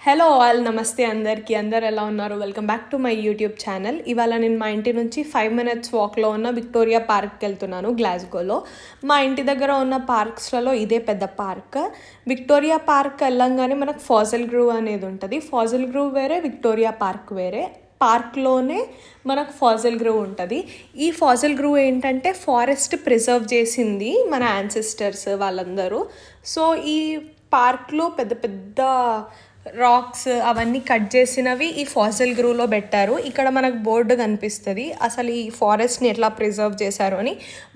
Hello all, నమస్తే అందరికీ. అందరు ఎలా ఉన్నారు? Welcome back to my YouTube channel. ఇవాళ నేను మా ఇంటి నుంచి 5 minutes వాక్లో ఉన్న విక్టోరియా పార్క్కి వెళ్తున్నాను, గ్లాస్గోలో. మా ఇంటి దగ్గర ఉన్న పార్క్స్లలో ఇదే పెద్ద పార్క్. విక్టోరియా పార్క్ వెళ్ళంగానే మనకు ఫాజిల్ గ్రూవ్ అనేది ఉంటుంది. ఫాజిల్ గ్రూవ్ వేరే, విక్టోరియా పార్క్ వేరే. పార్క్లోనే మనకు ఫాజిల్ గ్రూవ్ ఉంటుంది. ఈ ఫాజిల్ గ్రూవ్ ఏంటంటే ఫారెస్ట్ ప్రిజర్వ్ చేసింది మన యాన్సిస్టర్స్ వాళ్ళందరూ. సో ఈ పార్క్లో పెద్ద పెద్ద రాక్స్ అవన్నీ కట్ చేసినవి ఈ ఫాసిల్ గ్రూవ్లో పెట్టారు. ఇక్కడ మనకు బోర్డు కనిపిస్తుంది అసలు ఈ ఫారెస్ట్ని ఎట్లా ప్రిజర్వ్ చేశారు అని.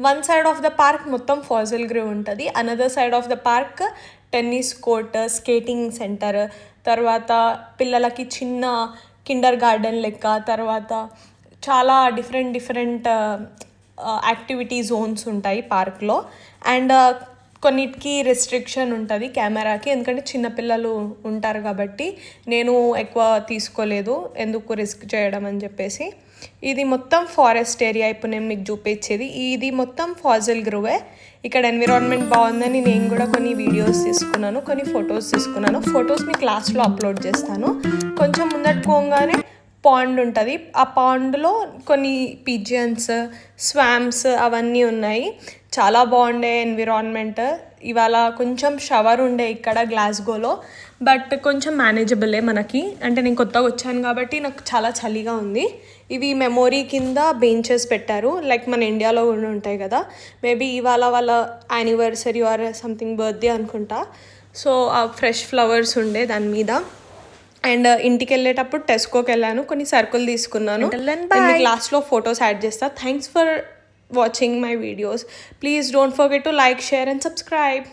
One side of the park మొత్తం ఫాసిల్ గ్రూవ్ ఉంటుంది. Another side of the park tennis court, skating centre, తర్వాత పిల్లలకి చిన్న కిండర్ గార్డెన్ లెక్క, తర్వాత చాలా డిఫరెంట్ యాక్టివిటీ జోన్స్ ఉంటాయి పార్క్లో. అండ్ కొన్నిటికి రెస్ట్రిక్షన్ ఉంటుంది కెమెరాకి, ఎందుకంటే చిన్నపిల్లలు ఉంటారు కాబట్టి నేను ఎక్కువ తీసుకోలేదు, ఎందుకు రిస్క్ చేయడం అని చెప్పేసి. ఇది మొత్తం ఫారెస్ట్ ఏరియా. ఇప్పుడు నేను మీకు చూపించేది ఇది మొత్తం ఫాజిల్ గ్రూవే. ఇక్కడ ఎన్విరాన్మెంట్ బాగుందని నేను కూడా కొన్ని వీడియోస్ తీసుకున్నాను, కొన్ని ఫొటోస్ తీసుకున్నాను. ఫొటోస్ మీకు లాస్ట్లో అప్లోడ్ చేస్తాను. కొంచెం ముందట పోగానే పాండ్ ఉంటుంది. ఆ పాండ్లో కొన్ని పిజియన్స్, స్వామ్స్ అవన్నీ ఉన్నాయి. చాలా బాగుండే ఎన్విరాన్మెంట్. ఇవాళ కొంచెం షవర్ ఉండే ఇక్కడ గ్లాస్గోలో, బట్ కొంచెం మేనేజబులే మనకి. అంటే నేను కొత్తగా వచ్చాను కాబట్టి నాకు చాలా చలిగా ఉంది. ఇవి మెమొరీ కింద బెంచెస్ పెట్టారు, లైక్ మన ఇండియాలో కూడా ఉంటాయి కదా. మేబీ ఇవాళ వాళ్ళ యానివర్సరీ ఆర్ సంథింగ్ బర్త్డే అనుకుంటా. సో ఆ ఫ్రెష్ ఫ్లవర్స్ ఉండే దాని మీద. అండ్ ఇంటికి వెళ్ళేటప్పుడు టెస్కోకి వెళ్ళాను, కొన్ని సరుకులు తీసుకున్నాను. లాస్ట్లో ఫొటోస్ యాడ్ చేస్తా. Thanks for watching my videos. Please don't forget to like, share and subscribe.